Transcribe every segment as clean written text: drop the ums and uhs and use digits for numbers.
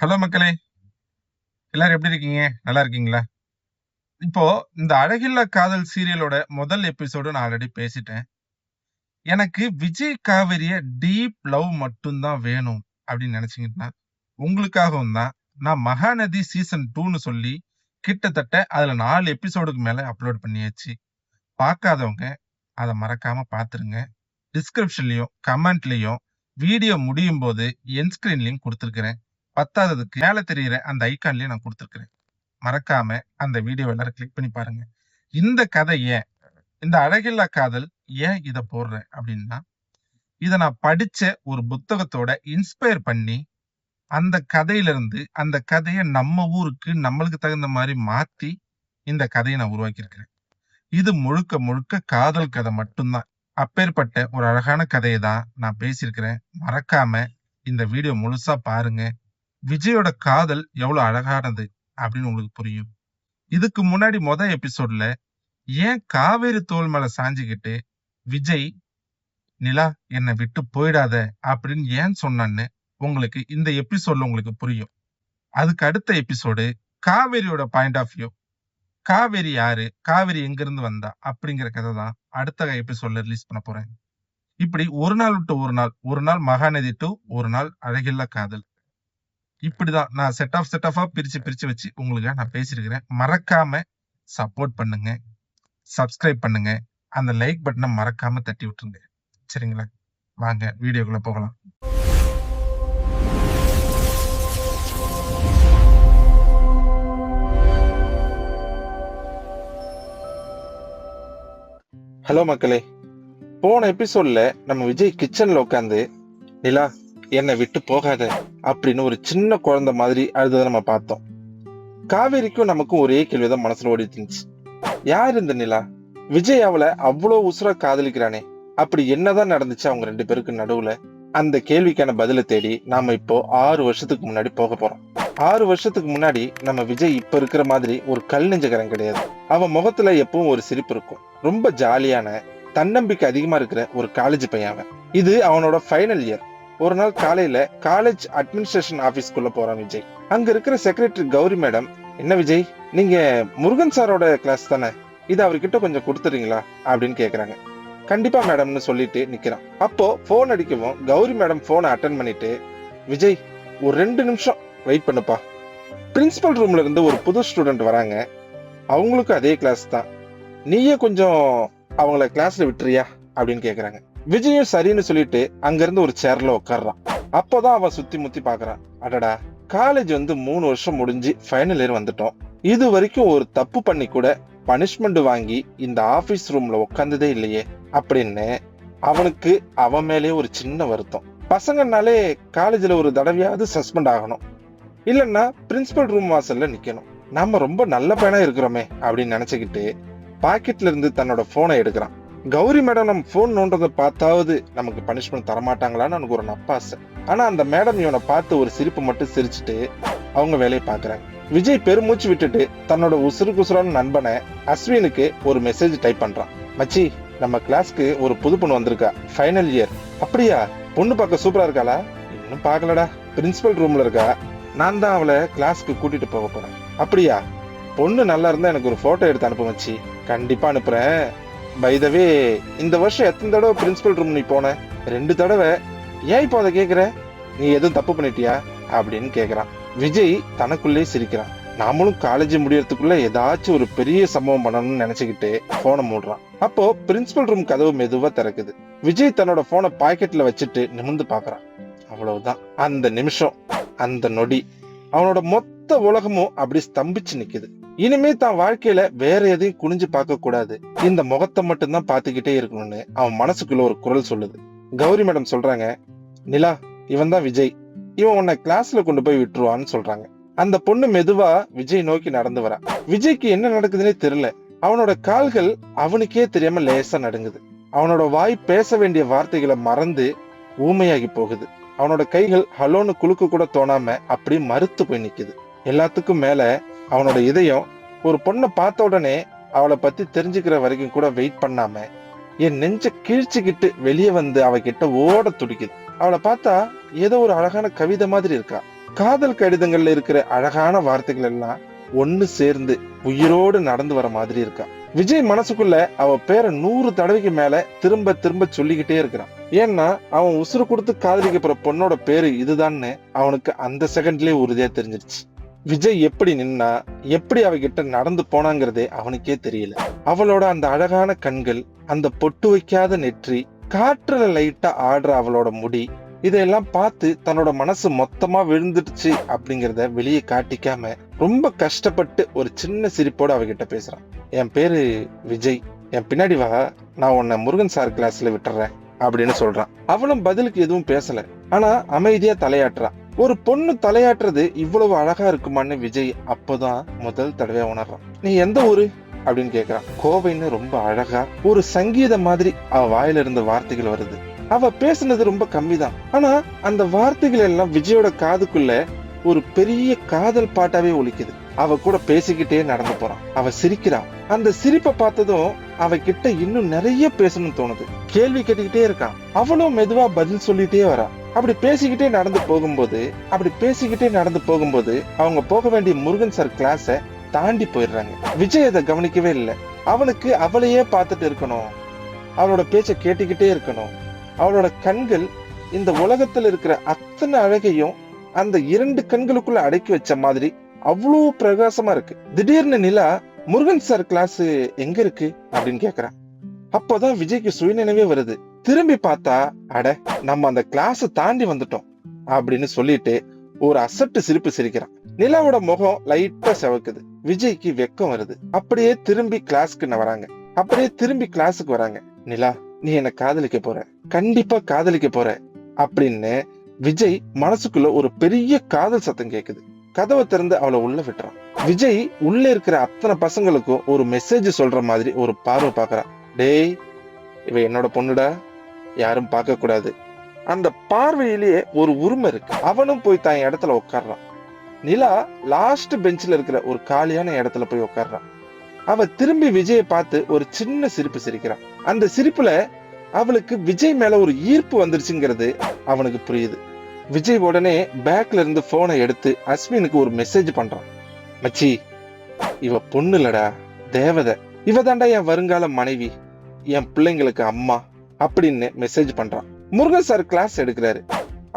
Hello மக்களே! எல்லாரும் எப்படி இருக்கீங்க? நல்லா இருக்கீங்களா? இப்போ இந்த அழகில்லா காதல் சீரியலோட முதல் எபிசோடு நான் ஆல்ரெடி பேசிட்டேன். எனக்கு விஜய் காவேரிய டீப் லவ் மட்டும் தான் வேணும் அப்படின்னு நினைச்சீங்கன்னா, உங்களுக்காகவும் தான் நான் மகாநதி சீசன் 2ன்னு சொல்லி கிட்டத்தட்ட அதுல 4 எபிசோடுக்கு மேல அப்லோட் பண்ணியாச்சு. பார்க்காதவங்க அத மறக்காம பார்த்துருங்க. டிஸ்கிரிப்ஷன்லயும், கமெண்ட்லயும் வீடியோ முடியும்போது எண்ட் ஸ்கிரீன் லிங்க் குடுத்திருக்கிறேன். பத்தாததுக்கு மேல தெரியிற அந்த ஐகான்லயும் நான் குடுத்திருக்கிறேன். மறக்காம அந்த வீடியோ எல்லாரும் கிளிக் பண்ணி பாருங்க. இந்த கதை ஏன்? இந்த அழகில்லா காதல் ஏன் இத போடுறேன் அப்படின்னா, இத நான் படிச்ச ஒரு புத்தகத்தோட இன்ஸ்பயர் பண்ணி, அந்த கதையிலிருந்து அந்த கதைய நம்ம ஊருக்கு நம்மளுக்கு தகுந்த மாரி மாத்தி, இந்த கதைய நான் உருவாக்கியிருக்கிறேன். இது முழுக்க முழுக்க காதல் கதை மட்டும்தான். அப்பேற்பட்ட ஒரு அழகான கதைய தான் நான் பேசியிருக்கிறேன். மறக்காம இந்த வீடியோ முழுசா பாருங்க. விஜயோட காதல் எவ்வளவு அழகானது அப்படின்னு உங்களுக்கு புரியும். இதுக்கு முன்னாடி எபிசோட்ல ஏன் காவேரி தோள் மேல சாஞ்சுக்கிட்டு விஜய் நிலா என்னை விட்டு போயிடாத அப்படின்னு ஏன் சொன்னான்னு உங்களுக்கு இந்த எபிசோட்ல உங்களுக்கு புரியும். அதுக்கு அடுத்த எபிசோடு காவேரியோட பாயிண்ட் ஆஃப் வியூ. காவேரி யாரு, காவேரி எங்க இருந்து வந்தா அப்படிங்கிற கதை தான் அடுத்த எபிசோட்ல ரிலீஸ் பண்ண போறேன். இப்படி ஒரு நாள் விட்டு ஒரு நாள் மகாநதி டு ஒரு நாள் அழகில்லா காதல், இப்படிதான் நான் செட் ஆஃபா பிரிச்சு வச்சு உங்களுக்கு நான் பேசியிருக்கிறேன். மறக்காம சப்போர்ட் பண்ணுங்க, சப்ஸ்கிரைப் பண்ணுங்க, அந்த லைக் பட்டனை மறக்காம தட்டி விட்டுருங்க. சரிங்களா? வாங்க வீடியோக்குள்ள போகலாம். ஹலோ மக்களே, போன எபிசோட்ல நம்ம விஜய் கிச்சன்ல உட்காந்து நிலா என்னை விட்டு போகாத அப்படின்னு ஒரு சின்ன குழந்தை மாதிரி அழுததை நம்ம பார்த்தோம். காவேரிக்கும் நமக்கும் ஒரே கேள்விதான் மனசுல ஓடிட்டு இருந்துச்சு. யார் இந்த நிலா? விஜய் அவளை அவ்வளவு உசுரா காதலிக்கிறானே, அப்படி என்னதான் நடந்துச்சு அவங்க 2 பேருக்கு நடுவுல? அந்த கேள்விக்கான பதிலை தேடி நாம இப்போ 6 வருஷத்துக்கு முன்னாடி போக போறோம். 6 வருஷத்துக்கு முன்னாடி நம்ம விஜய் இப்ப இருக்கிற மாதிரி ஒரு கல் நெஞ்சக்காரன் கிடையாது. அவன் முகத்துல எப்பவும் ஒரு சிரிப்பு இருக்கும். ரொம்ப ஜாலியான, தன்னம்பிக்கை அதிகமா இருக்கிற ஒரு காலேஜ் பையன் அவன். இது அவனோட ஃபைனல் இயர். ஒரு நாள் காலையில காலேஜ் அட்மினிஸ்ட்ரேஷன் ஆபீஸ்க்குள்ள போறான் விஜய். அங்க இருக்கிற செக்ரட்டரி கௌரி மேடம், என்ன விஜய், நீங்க முருகன் சாரோட கிளாஸ் தானே, இது அவர்கிட்ட கொஞ்சம் கொடுத்துறீங்களா அப்படின்னு கேக்குறாங்க. கண்டிப்பா மேடம்னு சொல்லிட்டு நிக்கிறான். அப்போ போன் அடிக்கவும் கௌரி மேடம் போனை அட்டன் பண்ணிட்டு, விஜய் ஒரு 2 நிமிஷம் வெயிட் பண்ணுப்பா, பிரின்சிபல் ரூம்ல இருந்து ஒரு புது ஸ்டூடெண்ட் வராங்க, அவங்களுக்கும் அதே கிளாஸ் தான், நீயே கொஞ்சம் அவங்கள கிளாஸ்ல விட்டுறியா அப்படின்னு கேக்குறாங்க. விஜயும் சரின்னு சொல்லிட்டு அங்க இருந்து ஒரு சேர்ல உட்கார்றான். அப்போதான் அவன் சுத்தி முத்தி பாக்குறான். அடடா, காலேஜ் 3 வருஷம் முடிஞ்சு ஃபைனல் இயர் வந்துட்டோம். இது வரைக்கும் ஒரு தப்பு பண்ணி கூட பனிஷ்மெண்ட் வாங்கி இந்த ஆபீஸ் ரூம்ல உட்கார்ந்ததே இல்லையே அப்படின்னு அவனுக்கு அவன் மேலே ஒரு சின்ன வருத்தம். பசங்கனாலே காலேஜ்ல ஒரு தடவையாவது சஸ்பெண்ட் ஆகணும், இல்லன்னா பிரின்சிபல் ரூம் வாசல்ல நிக்கணும். நாம ரொம்ப நல்ல பையனா இருக்கிறோமே அப்படின்னு நினைச்சுக்கிட்டு பாக்கெட்ல இருந்து தன்னோட போனை எடுக்கிறான். கௌரி மேடம் நம்ம போன் நோன்றதை பார்த்தாவது நமக்கு பனிஷ்மெண்ட் தரமாட்டாங்களான்னு எனக்கு ஒரு நப்பாசை. ஆனா அந்த மேடம் இவனை பார்த்து ஒரு சிரிப்பு மட்டும் சிரிச்சுட்டு அவங்க வேலையை பாக்குறாங்க. விஜய் பெருமூச்சு விட்டுட்டு தன்னோட உசுரான நண்பனை அஸ்வினுக்கு ஒரு மெசேஜ் டைப் பண்றான். மச்சி, நம்ம கிளாஸ்க்கு ஒரு புது பொண்ணு வந்திருக்கா, ஃபைனல் இயர். அப்படியா? பொண்ணு பார்க்க சூப்பரா இருக்காளா? இன்னும் பாக்கலடா, பிரின்சிபல் ரூம்ல இருக்கா, நான் தான் அவளை கிளாஸ்க்கு கூட்டிட்டு போக போறேன். அப்படியா? பொண்ணு நல்லா இருந்தா எனக்கு ஒரு போட்டோ எடுத்து அனுப்பு மச்சி. கண்டிப்பா அனுப்புறேன். பை த வே, இந்த வருஷம் எத்தனை தடவை பிரின்சிபல் ரூம் நீ போன? 2 தடவை. ஏன் இப்போ அதை கேக்குற? நீ எதுவும் தப்பு பண்ணிட்டியா அப்படின்னு கேக்குறான். விஜய் தனக்குள்ளே சிரிக்கிறான். நாமளும் காலேஜ் முடியறதுக்குள்ள ஏதாச்சும் ஒரு பெரிய சம்பவம் பண்ணணும்னு நினைச்சுக்கிட்டு போனை மூடுறான். அப்போ பிரின்சிபல் ரூம் கதவு மெதுவா திறக்குது. விஜய் தன்னோட போனை பாக்கெட்ல வச்சுட்டு நிமிர்ந்து பாக்குறான். அவ்வளவுதான். அந்த நிமிஷம், அந்த நொடி அவனோட மொத்த உலகமும் அப்படி ஸ்தம்பிச்சு நிக்குது. இனிமே தான் வாழ்க்கையில வேற எதையும் குனிஞ்சு பார்க்க கூடாது, இந்த முகத்தை மட்டும்தான் பாத்துக்கிட்டே இருக்கணும்னு அவன் மனசுக்குள்ள ஒரு குரல் சொல்லுது. கௌரி மேடம் சொல்றாங்க, நிலா, இவன் தான் விஜய், இவன் உன்னை கிளாஸ்ல கொண்டு போய் விட்டுருவான்னு சொல்றாங்க. அந்த பொண்ணு மெதுவா விஜய் நோக்கி நடந்து வரா. விஜய்க்கு என்ன நடக்குதுன்னே தெரியல. அவனோட கால்கள் அவனுக்கே தெரியாம லேசா நடுங்குது. அவனோட வாய் பேச வேண்டிய வார்த்தைகளை மறந்து ஊமையாகி போகுது. அவனோட கைகள் ஹலோன்னு குலுக்க கூட தோணாம அப்படி மறுத்து போய் நிக்குது. எல்லாத்துக்கும் மேல அவனோட இதயம் ஒரு பொண்ணை பார்த்த உடனே அவளை பத்தி தெரிஞ்சுக்கிற வரைக்கும் கூட வெயிட் பண்ணாம என் நெஞ்ச கிழிச்சுக்கிட்டு வெளியே வந்து அவகிட்ட ஓட துடிக்குது. அவளை பார்த்தா ஏதோ ஒரு அழகான கவிதை மாதிரி இருக்கா. காதல் கடிதங்கள்ல இருக்கிற அழகான வார்த்தைகள் எல்லாம் ஒண்ணு சேர்ந்து உயிரோடு நடந்து வர மாதிரி இருக்கா. விஜய் மனசுக்குள்ள அவ பேரை 100 தடவைக்கு மேல திரும்ப திரும்ப சொல்லிக்கிட்டே இருக்கிறான். ஏன்னா அவன் உசுறு கொடுத்து காதலிக்க போற பொண்ணோட பேரு இதுதான்னு அவனுக்கு அந்த செகண்ட்லயே உறுதியா தெரிஞ்சிருச்சு. விஜய் எப்படி நின்னா, எப்படி அவகிட்ட நடந்து போனாங்கிறதே அவனுக்கே தெரியல. அவளோட அந்த அழகான கண்கள், அந்த பொட்டு வைக்காத நெற்றி, காற்றுல லைட்டா ஆடுற அவளோட முடி, இதையெல்லாம் பார்த்து தன்னோட மனசு மொத்தமா விழுந்துடுச்சு அப்படிங்கறத வெளியே காட்டிக்காம ரொம்ப கஷ்டப்பட்டு ஒரு சின்ன சிரிப்போட அவகிட்ட பேசுறான். என் பேரு விஜய், என் பின்னாடி வா, நான் உன்னை முருகன் சார் கிளாஸ்ல விட்டுறேன் அப்படின்னு சொல்றான். அவளும் பதிலுக்கு எதுவும் பேசல, ஆனா அமைதியா தலையாட்டுறான். ஒரு பொண்ணு தலையாட்டுறது இவ்வளவு அழகா இருக்குமான்னு விஜய் அப்போதான் முதல் தடவையா உணர்றான். நீ எந்த ஊரு அப்படின்னு கேக்குறான். கோவைன்னு ரொம்ப அழகா ஒரு சங்கீத மாதிரி அவ வாயில இருந்த வார்த்தைகள் வருது. அவ பேசுனது ரொம்ப கம்மிதான், ஆனா அந்த வார்த்தைகள் எல்லாம் விஜயோட காதுக்குள்ள ஒரு பெரிய காதல் பாட்டாவே ஒலிக்குது. அவ கூட பேசிக்கிட்டே நடந்து போறான். அவ சிரிக்கிறா. அந்த சிரிப்பை பார்த்ததும் அவ கிட்ட இன்னும் நிறைய பேசணும்னு தோணுது. கேள்வி கேட்டுக்கிட்டே இருக்கான். அவளும் மெதுவா பதில் சொல்லிட்டே வரா. அப்படி பேசிக்கிட்டே நடந்து போகும்போது அவங்க போக வேண்டிய முருகன் சார் கிளாஸ தாண்டி போயிடுறாங்க. விஜய் அதை கவனிக்கவே இல்லை. அவனுக்கு அவளையே பார்த்துட்டு இருக்கணும், அவளோட பேச்ச கேட்டுக்கிட்டே இருக்கணும். அவளோட கண்கள் இந்த உலகத்துல இருக்கிற அத்தனை அழகையும் அந்த 2 கண்களுக்குள்ள அடக்கி வச்ச மாதிரி அவ்வளவு பிரகாசமா இருக்கு. திடீர்னு நிலா, முருகன் சார் கிளாஸ் எங்க இருக்கு அப்படின்னு கேக்குறான். அப்போதான் விஜய்க்கு சுயநினைவே வருது. திரும்பி பார்த்தா, அட நம்ம அந்த கிளாஸ் தாண்டி வந்துட்டோம் அப்படின்னு சொல்லிட்டு ஒரு அசட்டு சிரிப்பு சிரிக்கிறான். நிலாவோட முகம் லைட்டா செவக்குது. விஜய்க்கு வெக்கம் வருது. அப்படியே திரும்பி கிளாஸுக்கு வராங்க. நிலா, நீ என்ன காதலிக்க போற, கண்டிப்பா காதலிக்க போற அப்படின்னு விஜய் மனசுக்குள்ள ஒரு பெரிய காதல் சத்தம் கேக்குது. கதவை திறந்து அவளை உள்ள விட்டுறான். விஜய் உள்ள இருக்கிற அத்தனை பசங்களுக்கும் ஒரு மெசேஜ் சொல்ற மாதிரி ஒரு பார்வை பாக்குறான். டேய், இவ என்னோட பொண்ணுடா, யாரும் பார்க்க கூடாது. அந்த பார்வையிலேயே ஒரு உரிமை இருக்கு. அவனும் போய் தான் இடத்துல உட்கார்றான். நிலா லாஸ்ட் பெஞ்சில இருக்கிற ஒரு காலியான இடத்துல போய் உட்கார்றான். அவ திரும்பி விஜயை பார்த்து ஒரு சின்ன சிரிப்பு சிரிக்கிறான். அந்த சிரிப்புல அவளுக்கு விஜய் மேல ஒரு ஈர்ப்பு வந்துருச்சுங்கிறது அவனுக்கு புரியுது. விஜய் உடனே பேக்ல இருந்து போனை எடுத்து அஸ்வினுக்கு ஒரு மெசேஜ் பண்றான். மச்சி, இவ பொண்ணு இல்லடா, தேவதை. இவ தாண்டா என் வருங்கால மனைவி, என் பிள்ளைங்களுக்கு அம்மா அப்படின்னு மெசேஜ் பண்றான். முருகன் சார் கிளாஸ் எடுக்கிறாரு.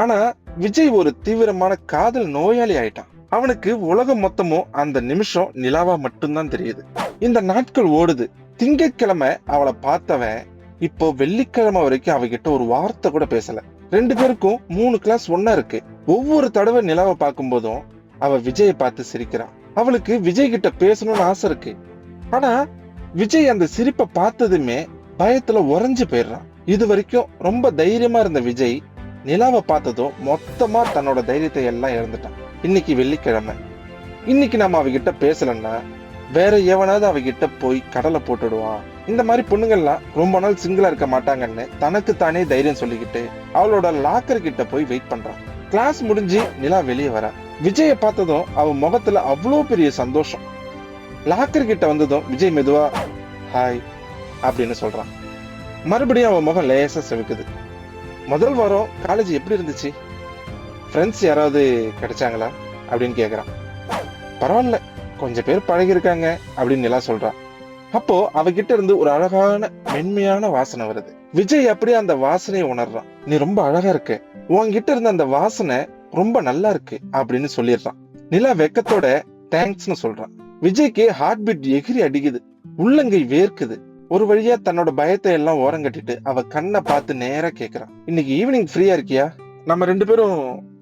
ஆனா விஜய் ஒரு தீவிரமான காதல் நோயாளி ஆயிட்டான். அவனுக்கு உலகம் மொத்தமும் அந்த நிமிஷம் நிலாவா மட்டும்தான் தெரியுது. இந்த நாட்கள் ஓடுது. திங்கட்கிழமை அவளை பார்த்தவன் இப்போ வெள்ளிக்கிழமை வரைக்கும் அவகிட்ட ஒரு வார்த்தை கூட பேசல. 2 பேருக்கும் 3 கிளாஸ் ஒன்னா இருக்கு. ஒவ்வொரு தடவை நிலாவை பார்க்கும் போதும் அவ விஜயை பார்த்து சிரிக்கிறான். அவளுக்கு விஜய் கிட்ட பேசணும்னு ஆசை இருக்கு. ஆனா விஜய் அந்த சிரிப்பை பார்த்ததுமே பயத்துல உறைஞ்சு போயிடுறான். இது வரைக்கும் ரொம்ப தைரியமா இருந்த விஜய் நிலாவை பார்த்ததும் மொத்தமா தன்னோட தைரியத்தை எல்லாம் இழந்துட்டான். இன்னைக்கு வெள்ளிக்கிழமை, இன்னைக்கு நம்ம அவகிட்ட பேசலன்னா வேற எவனாவது அவகிட்ட போய் கடலை போட்டுடுவான். இந்த மாதிரி பொண்ணுங்கள்லாம் ரொம்ப நாள் சிங்கிளா இருக்க மாட்டாங்கன்னு தனக்கு தானே தைரியம் சொல்லிக்கிட்டு அவளோட லாக்கர் கிட்ட போய் வெயிட் பண்றான். கிளாஸ் முடிஞ்சு நிலா வெளியே வரா. விஜய பார்த்ததும் அவ முகத்துல அவ்வளோ பெரிய சந்தோஷம். லாக்கர் கிட்ட வந்ததும் விஜய் மெதுவா ஹாய் அப்படின்னு சொல்றான். மறுபடியும் அவன் முகம் லேசா செவுக்குது. முதல் வாரம் காலேஜ் எப்படி இருந்துச்சு, ஃப்ரெண்ட்ஸ் யாராவது கிடைச்சாங்களா அப்படின்னு கேக்குறான். பரவாயில்ல, கொஞ்சம் பேர் பழகி இருக்காங்க அப்படின்னு நிலா சொல்றான். அப்போ அவகிட்ட இருந்து ஒரு அழகான மென்மையான வாசனை வருது. விஜய் அப்படியே அந்த வாசனையை உணர்றான். நீ ரொம்ப அழகா இருக்க, உன்கிட்ட இருந்த அந்த வாசனை ரொம்ப நல்லா இருக்கு அப்படின்னு சொல்லிடுறான். நிலா வெக்கத்தோட தேங்க்ஸ்னு சொல்றான். விஜய்க்கு ஹார்ட் பீட் எகிரி அடிக்குது, உள்ளங்கை வேர்க்குது. ஒரு வழியா தன்னோட பயத்தை எல்லாம் ஓரங்கட்டிட்டு அவ கண்ணை பார்த்து நேரா கேக்குறான். இன்னைக்கு ஈவினிங் ஃப்ரீயா இருக்கியா, நம்ம 2 பேரும்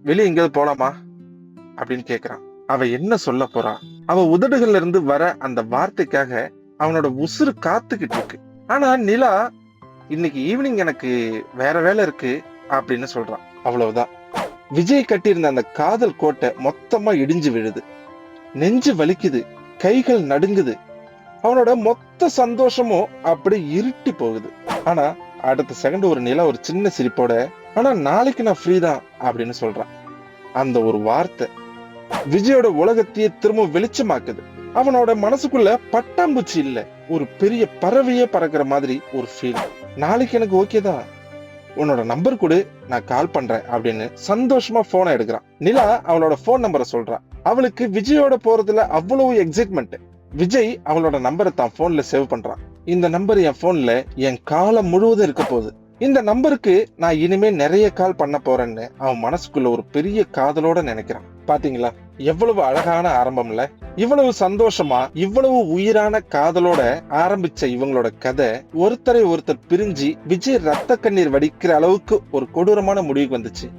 வெளியே எங்கேயாவது போலாமா அப்படின்னு கேக்குறான். அவ என்ன சொல்ல போறா? அவ உதடுகள்ல இருந்து வர அந்த வார்த்தைக்காக அவனோட உசுறு காத்துக்கிட்டு இருக்கு. ஆனா நிலா இன்னைக்கு ஈவினிங் எனக்கு வேற வேலை இருக்கு அப்படின்னு சொல்றான். அவ்வளவுதான். விஜய் கட்டியிருந்த அந்த காதல் கோட்டை மொத்தமா இடிஞ்சு விழுது. நெஞ்சு வலிக்குது, கைகள் நடுங்குது. அவனோட மொத்த சந்தோஷமும் அப்படி இருட்டி போகுது. ஆனா அடுத்த செகண்ட் ஒரு நிலா ஒரு சின்ன சிரிப்போட, ஆனா நாளைக்கு நான் ஃப்ரீ தான் அப்படின்னு சொல்றான். அந்த ஒரு வார்த்தை விஜயோட உலகத்தையே திரும்ப வெளிச்சமாக்குது. அவனோட மனசுக்குள்ள பட்டாம்பூச்சி இல்ல, ஒரு பெரிய பறவையே பறக்கிற மாதிரி ஒரு ஃபீல். நாளைக்கு எனக்கு ஓகே தான், உன்னோட நம்பர் கொடு, நான் கால் பண்றேன் அப்படின்னு சந்தோஷமா போனை எடுக்கிறான். நிலா அவளோட போன் நம்பரை சொல்றான். அவளுக்கு விஜயோட போறதுல அவ்வளவு எக்ஸைட்மெண்ட். விஜய் அவளோட நம்பரை தான் போன்ல சேவ் பண்றான். இந்த நம்பர் என் போன்ல என் காலம் முழுவதும் இருக்க போகுது. இந்த நம்பருக்கு நான் இனிமே நிறைய கால் பண்ண போறேன்னு அவன் மனசுக்குள்ள ஒரு பெரிய காதலோட நினைக்கிறான். பாத்தீங்களா, எவ்வளவு அழகான ஆரம்பம்ல. இவ்வளவு சந்தோஷமா, இவ்வளவு உயிரான காதலோட ஆரம்பிச்ச இவங்களோட கதை ஒருத்தரை ஒருத்தர் பிரிஞ்சு விஜய் ரத்த கண்ணீர் வடிக்கிற அளவுக்கு ஒரு கொடூரமான முடிவுக்கு வந்துச்சு.